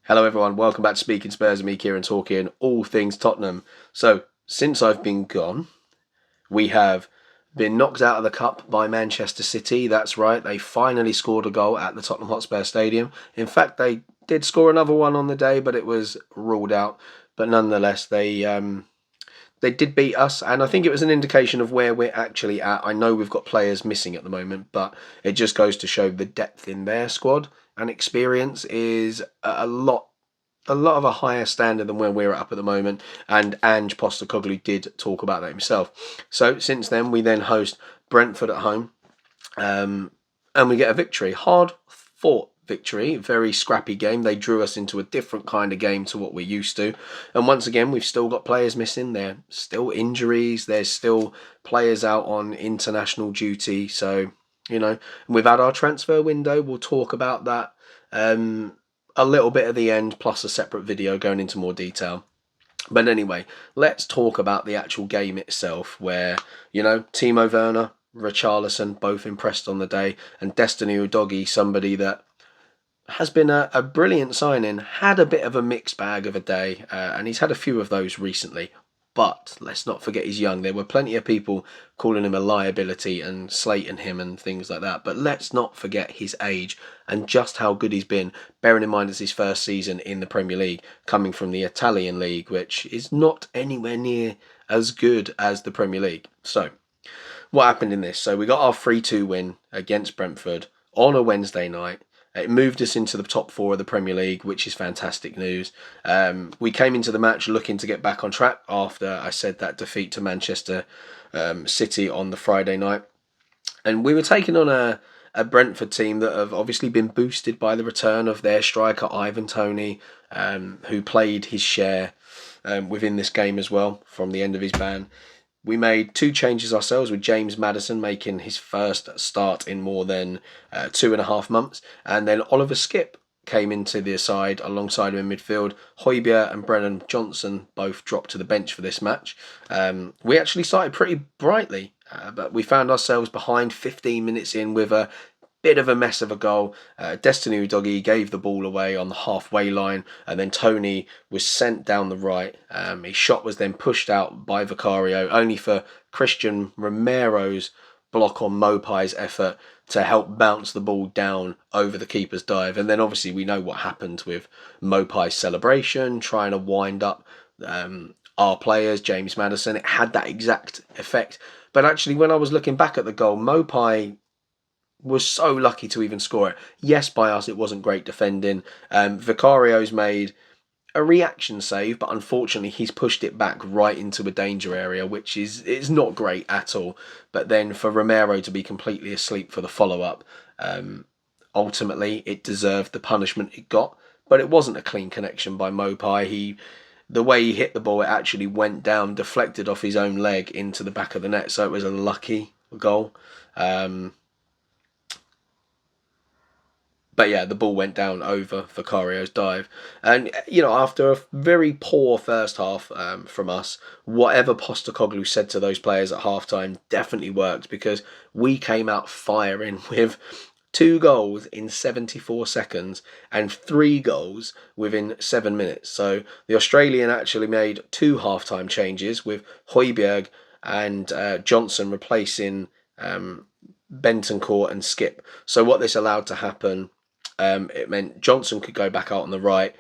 Hello everyone, welcome back to Speaking Spurs and me, Kieran, talking all things Tottenham. So, since I've been gone, we have been knocked out of the cup by Manchester City. That's right, they finally scored a goal at the Tottenham Hotspur Stadium. In fact, they did score another one on the day, but it was ruled out. But nonetheless, they did beat us, and I think it was an indication of where we're actually at. I know we've got players missing at the moment, but it just goes to show the depth in their squad and experience is a lot of a higher standard than where we're up at the moment. And Ange Postecoglou did talk about that himself. So since then, we then host Brentford at home, and we get a victory, hard fought victory, very scrappy game. They drew us into a different kind of game to what we're used to. And once again, we've still got players missing. There's still injuries. There's still players out on international duty. So, we've had our transfer window. We'll talk about that a little bit at the end, plus a separate video going into more detail. But anyway, let's talk about the actual game itself, where, Timo Werner, Richarlison, both impressed on the day, and Destiny Udogie, somebody that has been a brilliant signing, had a bit of a mixed bag of a day, and he's had a few of those recently. But let's not forget he's young. There were plenty of people calling him a liability and slating him and things like that. But let's not forget his age and just how good he's been, bearing in mind it's his first season in the Premier League, coming from the Italian League, which is not anywhere near as good as the Premier League. So, what happened in this? So we got our 3-2 win against Brentford on a Wednesday night. It moved us into the top four of the Premier League, which is fantastic news. We came into the match looking to get back on track after I said that defeat to Manchester City on the Friday night. And we were taking on a Brentford team that have obviously been boosted by the return of their striker, Ivan Toney, who played his share within this game as well from the end of his ban. We made two changes ourselves, with James Maddison making his first start in more than 2.5 months. And then Oliver Skipp came into the side alongside him in midfield. Højbjerg and Brennan Johnson both dropped to the bench for this match. We actually started pretty brightly, but we found ourselves behind 15 minutes in with a bit of a mess of a goal. Destiny Udogie gave the ball away on the halfway line, and then Toney was sent down the right. His shot was then pushed out by Vicario, only for Christian Romero's block on Maupay's effort to help bounce the ball down over the keeper's dive. And then obviously we know what happened with Maupay's celebration, trying to wind up our players, James Maddison. It had that exact effect. But actually, when I was looking back at the goal, Maupay was so lucky to even score it. Yes, by us, it wasn't great defending. Vicario's made a reaction save, but unfortunately he's pushed it back right into a danger area, which is not great at all. But then for Romero to be completely asleep for the follow-up, ultimately it deserved the punishment it got. But it wasn't a clean connection by Maupay. The way he hit the ball, it actually went down, deflected off his own leg into the back of the net, so it was a lucky goal. But yeah, the ball went down over Vicario's dive. And, after a very poor first half from us, whatever Postecoglou said to those players at halftime definitely worked, because we came out firing with 2 goals in 74 seconds and 3 goals within 7 minutes. So the Australian actually made 2 halftime changes, with Højbjerg and Johnson replacing Bentancur and Skipp. So what this allowed to happen, it meant Johnson could go back out on the right,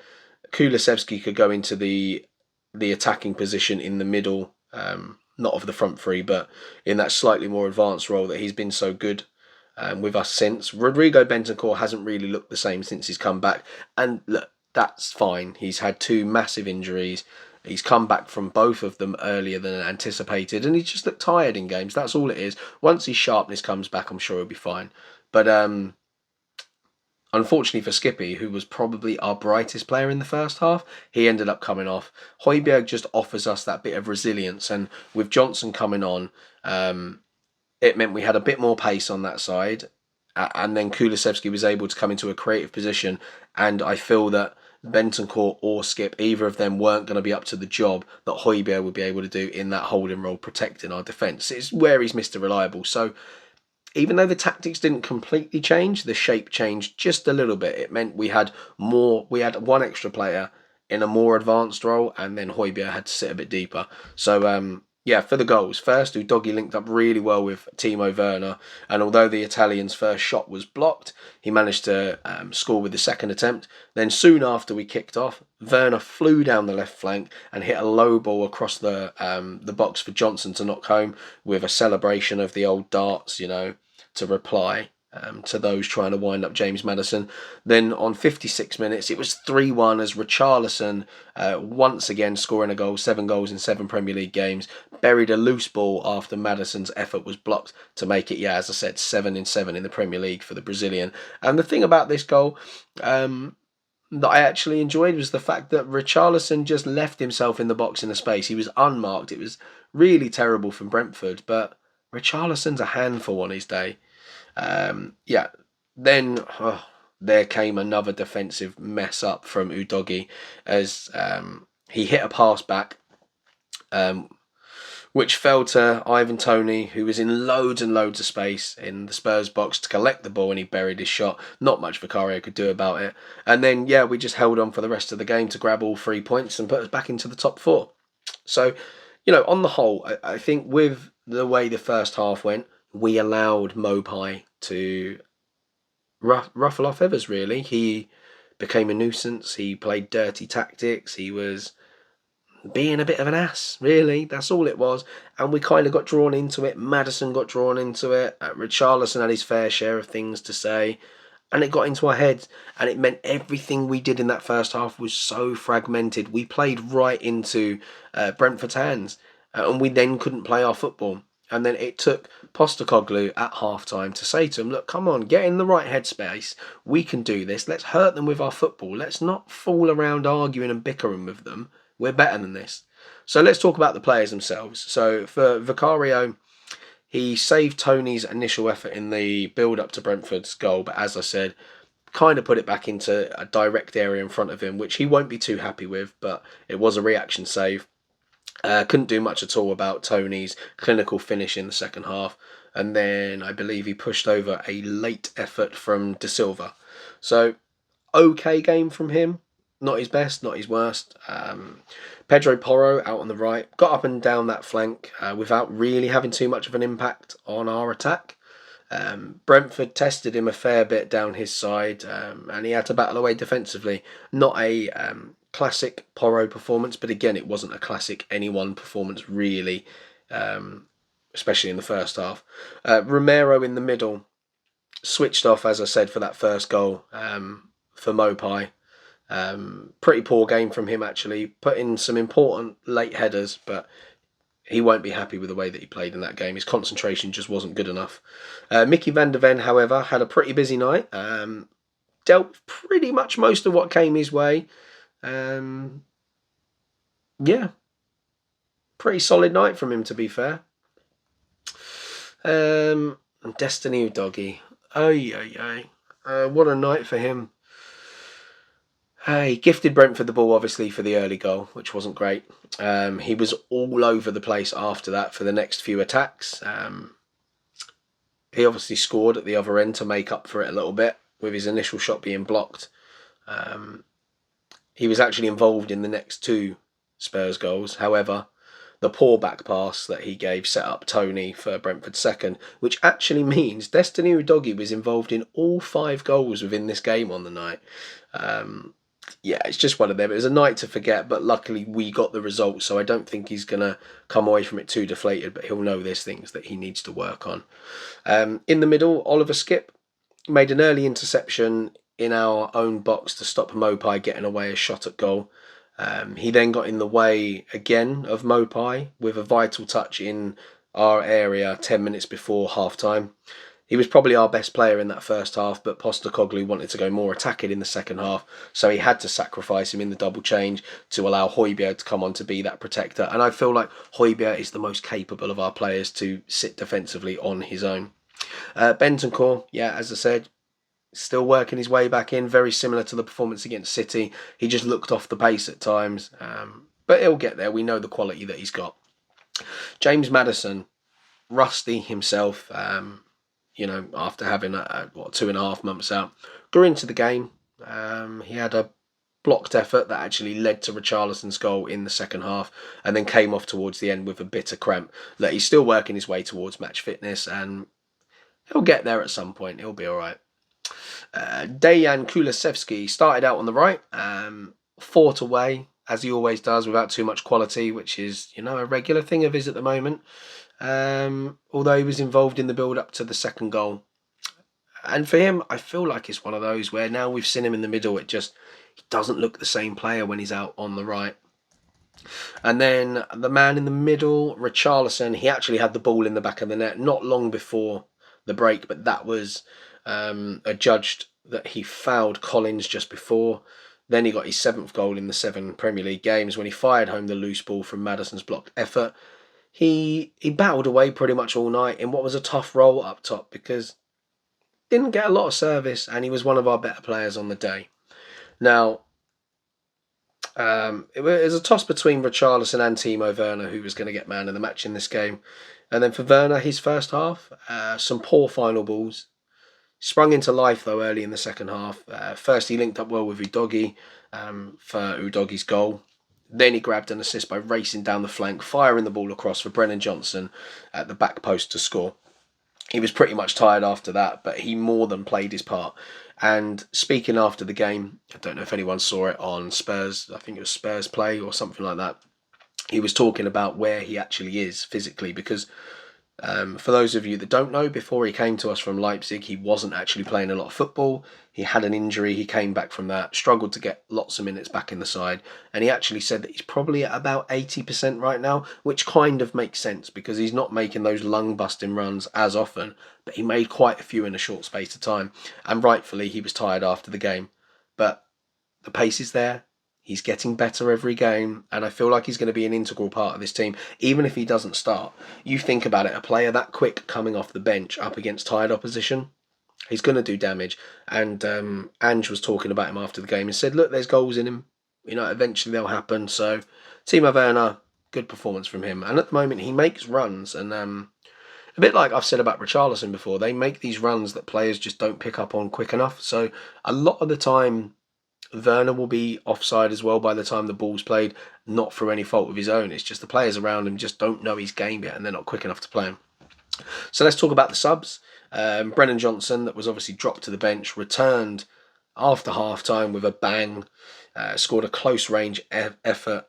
Kulusevski could go into the attacking position in the middle, not of the front three, but in that slightly more advanced role that he's been so good with us since. Rodrigo Bentancur hasn't really looked the same since he's come back, and look, that's fine. He's had 2 massive injuries. He's come back from both of them earlier than anticipated, and he just looked tired in games. That's all it is. Once his sharpness comes back, I'm sure he'll be fine. But unfortunately for Skippy, who was probably our brightest player in the first half, he ended up coming off. Højbjerg just offers us that bit of resilience, and with Johnson coming on, it meant we had a bit more pace on that side, and then Kulusevski was able to come into a creative position, and I feel that Bentancur or Skipp, either of them weren't going to be up to the job that Højbjerg would be able to do in that holding role, protecting our defence. It's where he's Mr. Reliable. So even though the tactics didn't completely change, the shape changed just a little bit. It meant we had one extra player in a more advanced role, and then Højbjerg had to sit a bit deeper. So yeah, for the goals. First, Udogie linked up really well with Timo Werner, and although the Italian's first shot was blocked, he managed to score with the second attempt. Then soon after we kicked off, Werner flew down the left flank and hit a low ball across the box for Johnson to knock home, with a celebration of the old darts, to reply to those trying to wind up James Maddison. Then on 56 minutes, it was 3-1 as Richarlison, once again scoring a goal, 7 goals in 7 Premier League games, buried a loose ball after Maddison's effort was blocked to make it, as I said, 7 in 7 in the Premier League for the Brazilian. And the thing about this goal that I actually enjoyed was the fact that Richarlison just left himself in the box in the space. He was unmarked. It was really terrible from Brentford, but Richarlison's a handful on his day. Then there came another defensive mess up from Udogie as he hit a pass back, which fell to Ivan Toney, who was in loads and loads of space in the Spurs box to collect the ball, and he buried his shot. Not much Vicario could do about it. And then, we just held on for the rest of the game to grab all 3 points and put us back into the top 4. So, on the whole, I think with the way the first half went, we allowed Maupay to ruffle our feathers, really. He became a nuisance. He played dirty tactics. He was being a bit of an ass, really. That's all it was. And we kind of got drawn into it. Maddison got drawn into it. Richarlison had his fair share of things to say. And it got into our heads. And it meant everything we did in that first half was so fragmented. We played right into Brentford's hands. And we then couldn't play our football. And then it took Postecoglou at half-time to say to him, look, come on, get in the right headspace. We can do this. Let's hurt them with our football. Let's not fool around arguing and bickering with them. We're better than this. So let's talk about the players themselves. So for Vicario, he saved Tony's initial effort in the build-up to Brentford's goal. But as I said, kind of put it back into a direct area in front of him, which he won't be too happy with. But it was a reaction save. Couldn't do much at all about Tony's clinical finish in the second half. And then I believe he pushed over a late effort from De Silva. So, okay game from him. Not his best, not his worst. Pedro Porro out on the right. Got up and down that flank without really having too much of an impact on our attack. Brentford tested him a fair bit down his side, and he had to battle away defensively. Not a classic Porro performance, but again, it wasn't a classic anyone performance really, especially in the first half. Romero in the middle switched off, as I said, for that first goal for Maupay. Pretty poor game from him, actually. Put in some important late headers, but he won't be happy with the way that he played in that game. His concentration just wasn't good enough. Mickey van der Ven, however, had a pretty busy night. Dealt with pretty much most of what came his way. Pretty solid night from him, to be fair. And Destiny Udogie. What a night for him. He gifted Brentford the ball, obviously, for the early goal, which wasn't great. He was all over the place after that for the next few attacks. He obviously scored at the other end to make up for it a little bit, with his initial shot being blocked. He was actually involved in the next 2 Spurs goals. However, the poor back pass that he gave set up Toney for Brentford's second, which actually means Destiny Udogie was involved in all 5 goals within this game on the night. It's just one of them. It was a night to forget, but luckily we got the result, so I don't think he's going to come away from it too deflated, but he'll know there's things that he needs to work on. In the middle, Oliver Skipp made an early interception in our own box to stop Maupay getting away a shot at goal. He then got in the way again of Maupay with a vital touch in our area 10 minutes before half-time. He was probably our best player in that first half, but Postecoglou wanted to go more attacking in the second half, so he had to sacrifice him in the double change to allow Højbjerg to come on to be that protector. And I feel like Højbjerg is the most capable of our players to sit defensively on his own. Bentancur, as I said, still working his way back in, very similar to the performance against City. He just looked off the pace at times, but he'll get there. We know the quality that he's got. James Maddison, rusty himself. after having 2.5 months out, grew into the game. He had a blocked effort that actually led to Richarlison's goal in the second half, and then came off towards the end with a bitter cramp. That he's still working his way towards match fitness, and he'll get there at some point. He'll be all right. Dejan Kulusevski started out on the right, fought away as he always does without too much quality, which is a regular thing of his at the moment. Although he was involved in the build up to the second goal. And for him, I feel like it's one of those where now we've seen him in the middle, he doesn't look the same player when he's out on the right. And then the man in the middle, Richarlison, he actually had the ball in the back of the net not long before the break, but that was adjudged that he fouled Collins just before. Then he got his 7th goal in the 7 Premier League games when he fired home the loose ball from Maddison's blocked effort. He battled away pretty much all night in what was a tough role up top because didn't get a lot of service, and he was one of our better players on the day. Now, it was a toss between Richarlison and Timo Werner who was going to get man of the match in this game. And then for Werner, his first half, some poor final balls. Sprung into life though early in the second half. First he linked up well with Udogie for Udogie's goal. Then he grabbed an assist by racing down the flank, firing the ball across for Brennan Johnson at the back post to score. He was pretty much tired after that, but he more than played his part. And speaking after the game, I don't know if anyone saw it on Spurs, I think it was Spurs Play or something like that. He was talking about where he actually is physically because for those of you that don't know, before he came to us from Leipzig, he wasn't actually playing a lot of football. He had an injury, he came back from that, struggled to get lots of minutes back in the side, and he actually said that he's probably at about 80% right now, which kind of makes sense because he's not making those lung-busting runs as often, but he made quite a few in a short space of time, and rightfully he was tired after the game. But the pace is there. He's getting better every game, and I feel like he's going to be an integral part of this team, even if he doesn't start. You think about it, a player that quick coming off the bench up against tired opposition, he's going to do damage. And Ange was talking about him after the game and said, look, there's goals in him. Eventually they'll happen. So, Timo Werner, good performance from him. And at the moment, he makes runs, and a bit like I've said about Richarlison before, they make these runs that players just don't pick up on quick enough. So, a lot of the time, Werner will be offside as well by the time the ball's played, not through any fault of his own. It's just the players around him just don't know his game yet and they're not quick enough to play him. So let's talk about the subs. Brennan Johnson, that was obviously dropped to the bench, returned after half-time with a bang, scored a close range effort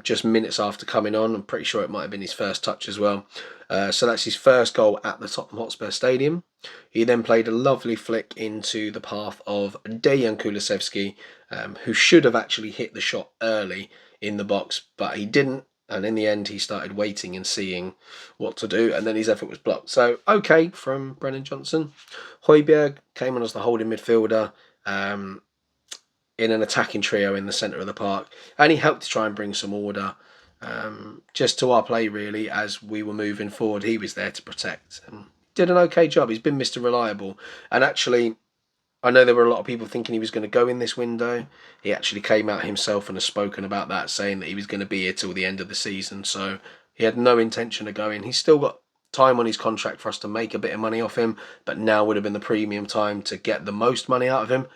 just minutes after coming on. I'm pretty sure it might have been his first touch as well. So that's his first goal at the Tottenham Hotspur Stadium. He then played a lovely flick into the path of Dejan Kulusevski, who should have actually hit the shot early in the box, but he didn't. And in the end, he started waiting and seeing what to do, and then his effort was blocked. So, okay from Brennan Johnson. Højbjerg came on as the holding midfielder in an attacking trio in the centre of the park, and he helped to try and bring some order just to our play, really, as we were moving forward. He was there to protect and did an okay job. He's been Mr. Reliable. And actually, I know there were a lot of people thinking he was going to go in this window. He actually came out himself and has spoken about that, saying that he was going to be here till the end of the season. So he had no intention of going. He's still got time on his contract for us to make a bit of money off him, but now would have been the premium time to get the most money out of him.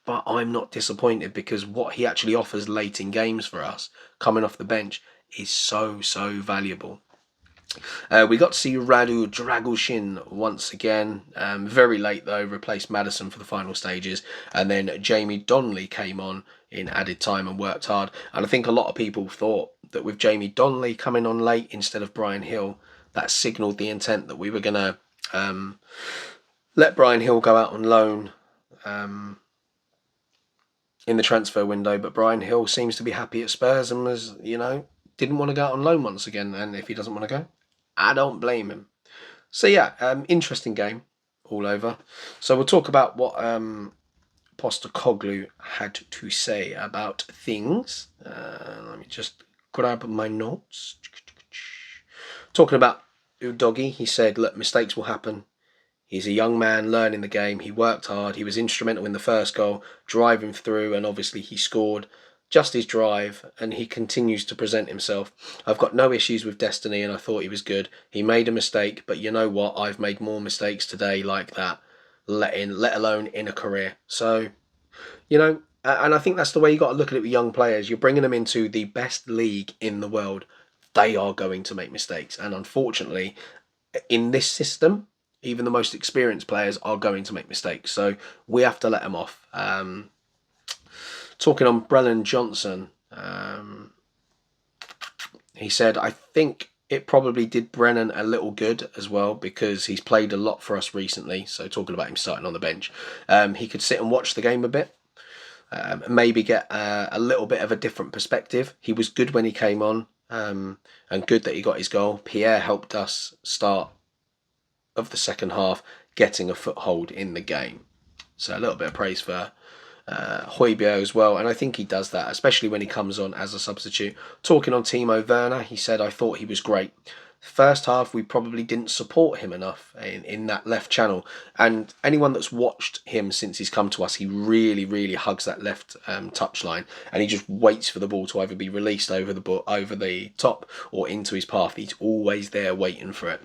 But I'm not disappointed because what he actually offers late in games for us, coming off the bench, is so valuable. We got to see Radu Dragushin once again, very late though, replaced Maddison for the final stages, and then Jamie Donnelly came on in added time and worked hard. And I think a lot of people thought that with Jamie Donnelly coming on late instead of Brian Hill, that signalled the intent that we were going to let Brian Hill go out on loan in the transfer window, but Brian Hill seems to be happy at Spurs and was, didn't want to go out on loan once again, and if he doesn't want to go, I don't blame him. So yeah, interesting game all over. So we'll talk about what Postecoglou had to say about things. Let me just grab my notes. Talking about Udogie, he said, look, mistakes will happen. He's a young man learning the game. He worked hard. He was instrumental in the first goal, driving through, and obviously he scored. just his drive, and he continues to present himself. I've got no issues with Destiny, and I thought he was good. He made a mistake, but you know what? I've made more mistakes today like that, let alone in a career. So, and I think that's the way you got to look at it with young players. You're bringing them into the best league in the world. They are going to make mistakes, and unfortunately, in this system, even the most experienced players are going to make mistakes. So we have to let them off. Talking on Brennan Johnson, he said, I think it probably did Brennan a little good as well because he's played a lot for us recently. So talking about him starting on the bench, he could sit and watch the game a bit. Maybe get a little bit of a different perspective. He was good when he came on, and good that he got his goal. Pierre helped us start of the second half, getting a foothold in the game. So a little bit of praise for Højbjerg as well, and I think he does that, especially when he comes on as a substitute. Talking on Timo Werner, he said, I thought he was great. First half, we probably didn't support him enough in that left channel. And anyone that's watched him since he's come to us, he really, really hugs that left touchline, and he just waits for the ball to either be released over the top or into his path. He's always there waiting for it.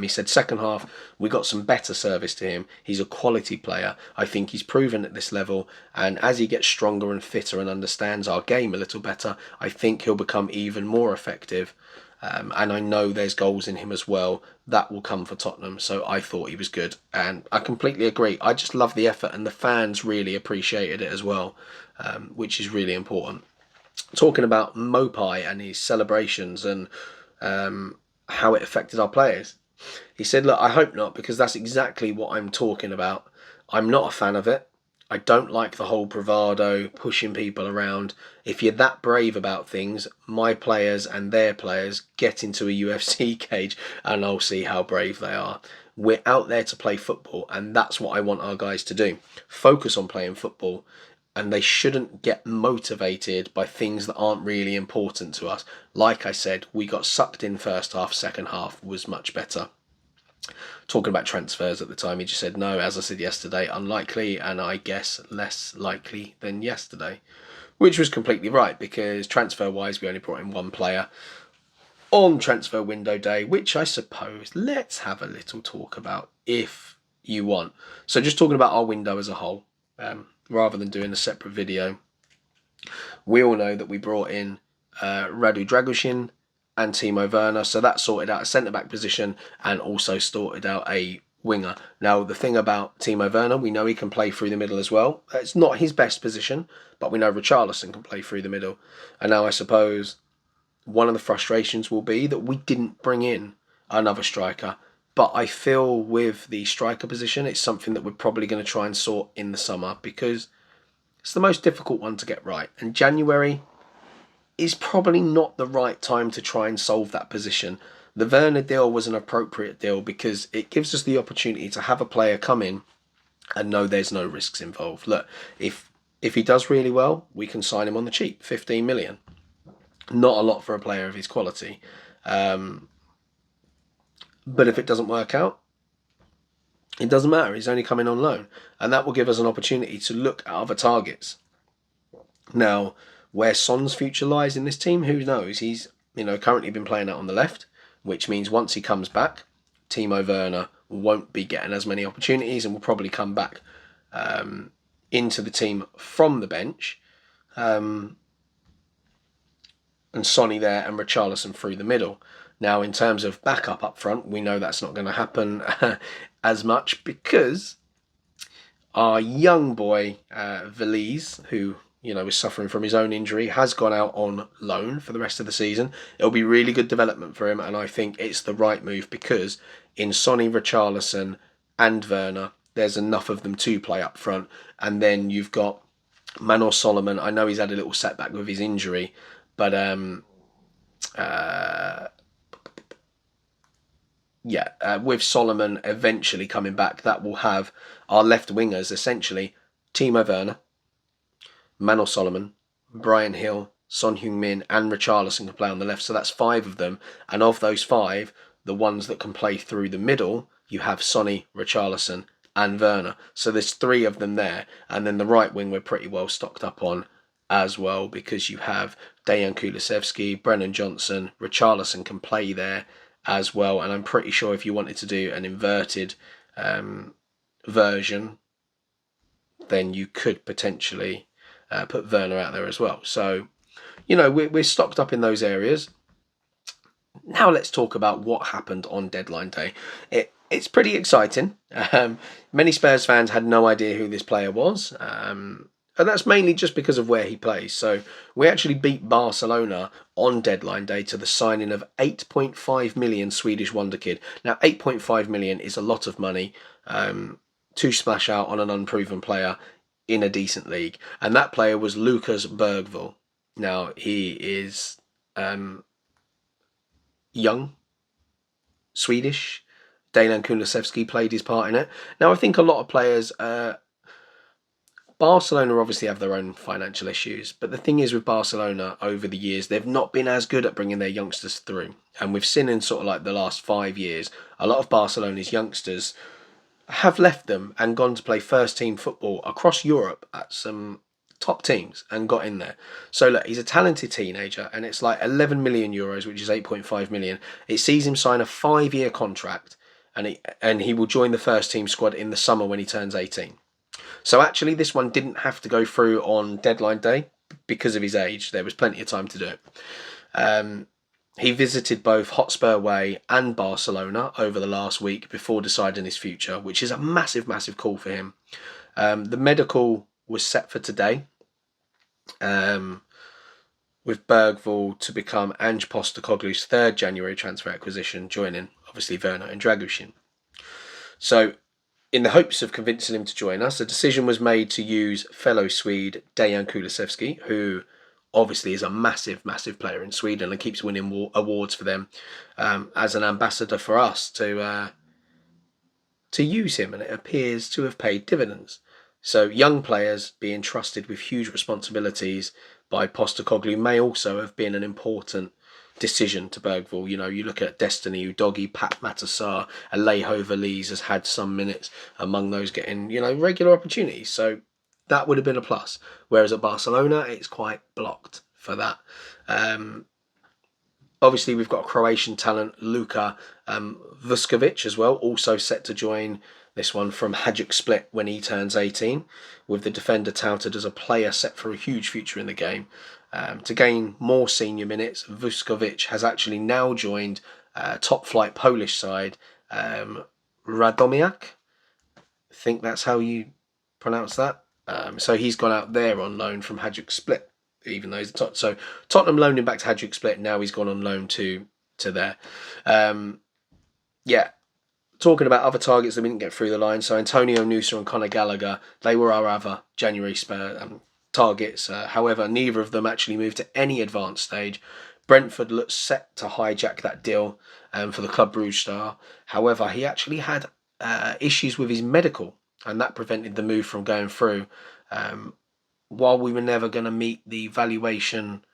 He said second half, we got some better service to him. He's a quality player. I think he's proven at this level. And as he gets stronger and fitter and understands our game a little better, I think he'll become even more effective. And I know there's goals in him as well. That will come for Tottenham. So I thought he was good. And I completely agree. I just love the effort, and the fans really appreciated it as well, which is really important. Talking about Maupay and his celebrations and how it affected our players. He said, look, I hope not, because that's exactly what I'm talking about. I'm not a fan of it. I don't like the whole bravado, pushing people around. If you're that brave about things, my players and their players get into a UFC cage and I'll see how brave they are. We're out there to play football, and that's what I want our guys to do. Focus on playing football, and they shouldn't get motivated by things that aren't really important to us. Like I said, we got sucked in first half, second half was much better. Talking about transfers at the time, he just said, no, as I said yesterday, unlikely, and I guess less likely than yesterday. Which was completely right, because transfer-wise, we only brought in one player on transfer window day, which I suppose let's have a little talk about if you want. So just talking about our window as a whole, rather than doing a separate video. We all know that we brought in Radu Dragushin and Timo Werner, so that sorted out a centre-back position and also sorted out a winger. Now, the thing about Timo Werner, we know he can play through the middle as well. It's not his best position, but we know Richarlison can play through the middle. And now I suppose one of the frustrations will be that we didn't bring in another striker. But I feel with the striker position, it's something that we're probably going to try and sort in the summer, because it's the most difficult one to get right. And January is probably not the right time to try and solve that position. The Werner deal was an appropriate deal because it gives us the opportunity to have a player come in and know there's no risks involved. Look, if he does really well, we can sign him on the cheap, 15 million. Not a lot for a player of his quality. But if it doesn't work out, it doesn't matter. He's only coming on loan. And that will give us an opportunity to look at other targets. Now, where Son's future lies in this team, who knows? He's currently been playing out on the left, which means once he comes back, Timo Werner won't be getting as many opportunities and will probably come back into the team from the bench. And Sonny there and Richarlison through the middle. Now, in terms of backup up front, we know that's not going to happen as much because our young boy, Valise, who is suffering from his own injury, has gone out on loan for the rest of the season. It'll be really good development for him, and I think it's the right move because in Sonny, Richarlison and Werner, there's enough of them to play up front. And then you've got Manor Solomon. I know he's had a little setback with his injury, but with Solomon eventually coming back, that will have our left wingers essentially Timo Werner, Manor Solomon, Brian Hill, Son Heung-min and Richarlison can play on the left. So that's 5 of them. And of those 5, the ones that can play through the middle, you have Sonny, Richarlison and Werner. So there's 3 of them there. And then the right wing we're pretty well stocked up on. as well, because you have Dejan Kulusevski, Brennan Johnson, Richarlison can play there as well, and I'm pretty sure if you wanted to do an inverted version, then you could potentially put Werner out there as well. So, we're stocked up in those areas. Now let's talk about what happened on deadline day. It's pretty exciting. Many Spurs fans had no idea who this player was. And that's mainly just because of where he plays. So we actually beat Barcelona on deadline day to the signing of 8.5 million Swedish wonder kid. Now, 8.5 million is a lot of money to splash out on an unproven player in a decent league. And that player was Lucas Bergvall. Now, he is young, Swedish. Dejan Kulusevski played his part in it. Now, I think a lot of players... Barcelona obviously have their own financial issues, but the thing is with Barcelona over the years, they've not been as good at bringing their youngsters through. And we've seen in sort of like the last 5 years, a lot of Barcelona's youngsters have left them and gone to play first team football across Europe at some top teams and got in there. So look, he's a talented teenager, and it's like 11 million euros, which is 8.5 million. It sees him sign a 5-year contract, and he will join the first team squad in the summer when he turns 18. So actually, this one didn't have to go through on deadline day because of his age. There was plenty of time to do it. He visited both Hotspur Way and Barcelona over the last week before deciding his future, which is a massive, massive call for him. The medical was set for today, with Bergvall to become Ange Postecoglou's third January transfer acquisition, joining obviously Werner and Dragushin. So, in the hopes of convincing him to join us, a decision was made to use fellow Swede Dejan Kulusevski, who obviously is a massive, massive player in Sweden and keeps winning awards for them, as an ambassador for us to use him, and it appears to have paid dividends. So young players being trusted with huge responsibilities by Postecoglou may also have been an important decision to Bergvall. You look at Destiny Udogi, Pat Matassar, Alejo Veliz has had some minutes among those getting, regular opportunities. So that would have been a plus. Whereas at Barcelona, it's quite blocked for that. Obviously, we've got Croatian talent, Luka Vuskovic as well, also set to join this one from Hajduk Split when he turns 18, with the defender touted as a player set for a huge future in the game. To gain more senior minutes, Vuskovic has actually now joined top flight Polish side Radomiak. I think that's how you pronounce that. So he's gone out there on loan from Hajduk Split, even though he's so Tottenham loaned him back to Hajduk Split. Now he's gone on loan to there. Talking about other targets that we didn't get through the line, so Antonio Nusa and Conor Gallagher, they were our other January Spurs targets. However, neither of them actually moved to any advanced stage. Brentford looks set to hijack that deal for the Club Brugge star. However, he actually had issues with his medical, and that prevented the move from going through. While we were never going to meet the valuation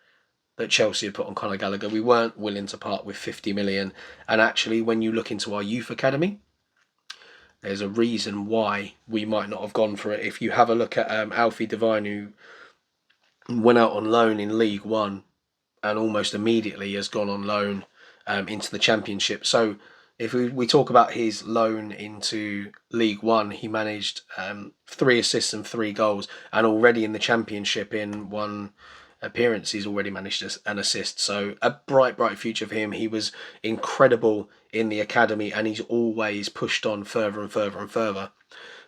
that Chelsea had put on Conor Gallagher, we weren't willing to part with 50 million. And actually, when you look into our youth academy, there's a reason why we might not have gone for it. If you have a look at Alfie Devine, who went out on loan in League One and almost immediately has gone on loan into the Championship. So if we talk about his loan into League One, he managed 3 assists and 3 goals, and already in the Championship in one appearance he's already managed an assist. So a bright future for him. He was incredible in the academy, and he's always pushed on further and further and further.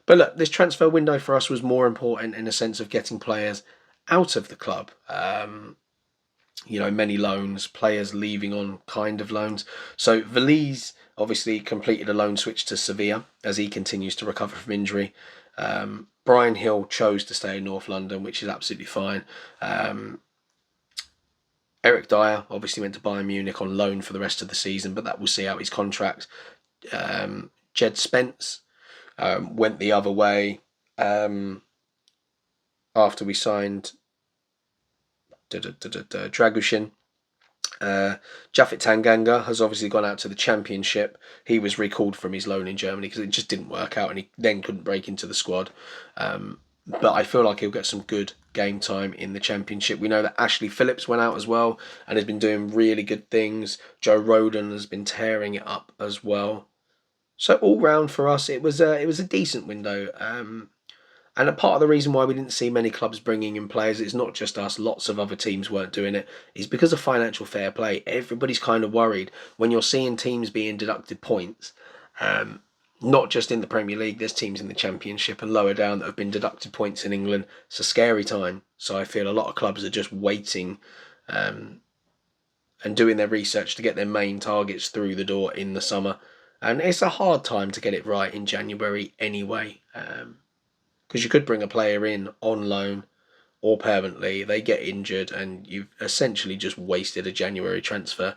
But look, this transfer window for us was more important in a sense of getting players out of the club. Many loans, players leaving on kind of loans. So Veliz obviously completed a loan switch to Sevilla as he continues to recover from injury. Brian Hill chose to stay in North London, which is absolutely fine. Eric Dyer obviously went to Bayern Munich on loan for the rest of the season, but that will see out his contract. Jed Spence went the other way after we signed Dragushin. Jafet Tanganga has obviously gone out to the Championship. He was recalled from his loan in Germany because it just didn't work out, and he then couldn't break into the squad. but I feel like he'll get some good game time in the Championship. We know that Ashley Phillips went out as well and has been doing really good things. Joe Rodon has been tearing it up as well. So all round for us, it was a decent window. And a part of the reason why we didn't see many clubs bringing in players, it's not just us, lots of other teams weren't doing it, is because of financial fair play. Everybody's kind of worried when you're seeing teams being deducted points. Um, Not just in the Premier League, there's teams in the Championship and lower down that have been deducted points in England. It's a scary time. So I feel a lot of clubs are just waiting and doing their research to get their main targets through the door in the summer. And it's a hard time to get it right in January anyway. Because you could bring a player in on loan or permanently, they get injured, and you've essentially just wasted a January transfer.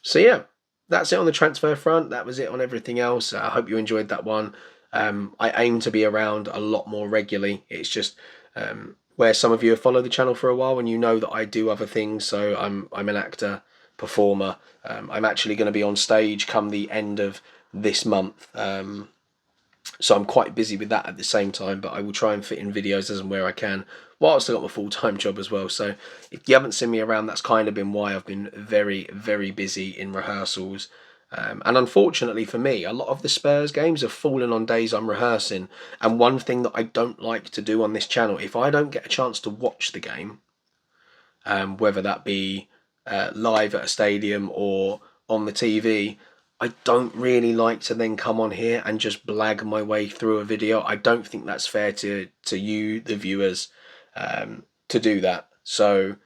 So yeah, that's it on the transfer front. That was it on everything else. I hope you enjoyed that one. I aim to be around a lot more regularly. It's just where some of you have followed the channel for a while and you know that I do other things. So I'm an actor, performer. I'm actually going to be on stage come the end of this month. So I'm quite busy with that at the same time, but I will try and fit in videos as and where I can, whilst I've got my full-time job as well. So if you haven't seen me around, that's kind of been why I've been very, very busy in rehearsals. And unfortunately for me, a lot of the Spurs games have fallen on days I'm rehearsing. And one thing that I don't like to do on this channel, if I don't get a chance to watch the game, whether that be live at a stadium or on the TV, I don't really like to then come on here and just blag my way through a video. I don't think that's fair to you, the viewers, to do that. So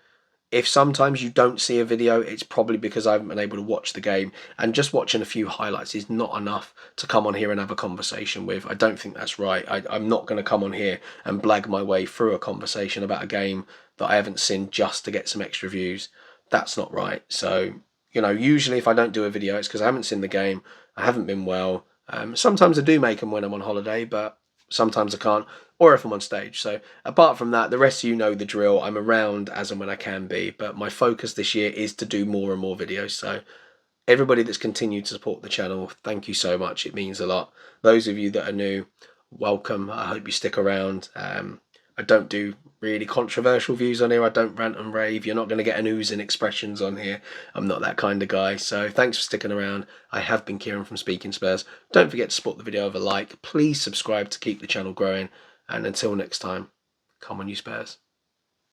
if sometimes you don't see a video, it's probably because I haven't been able to watch the game, and just watching a few highlights is not enough to come on here and have a conversation with. I don't think that's right. I'm not going to come on here and blag my way through a conversation about a game that I haven't seen just to get some extra views. That's not right. So, usually if I don't do a video, it's because I haven't seen the game, I haven't been well. Sometimes I do make them when I'm on holiday, but sometimes I can't, or if I'm on stage. So apart from that, the rest of you know the drill. I'm around as and when I can be, but my focus this year is to do more and more videos. So everybody that's continued to support the channel, thank you so much. It means a lot. Those of you that are new, welcome. I hope you stick around. I don't do really controversial views on here. I don't rant and rave. You're not going to get an oozing expressions on here. I'm not that kind of guy. So thanks for sticking around. I have been Kieran from Speaking Spurs. Don't forget to support the video with a like. Please subscribe to keep the channel growing. And until next time, come on you Spurs.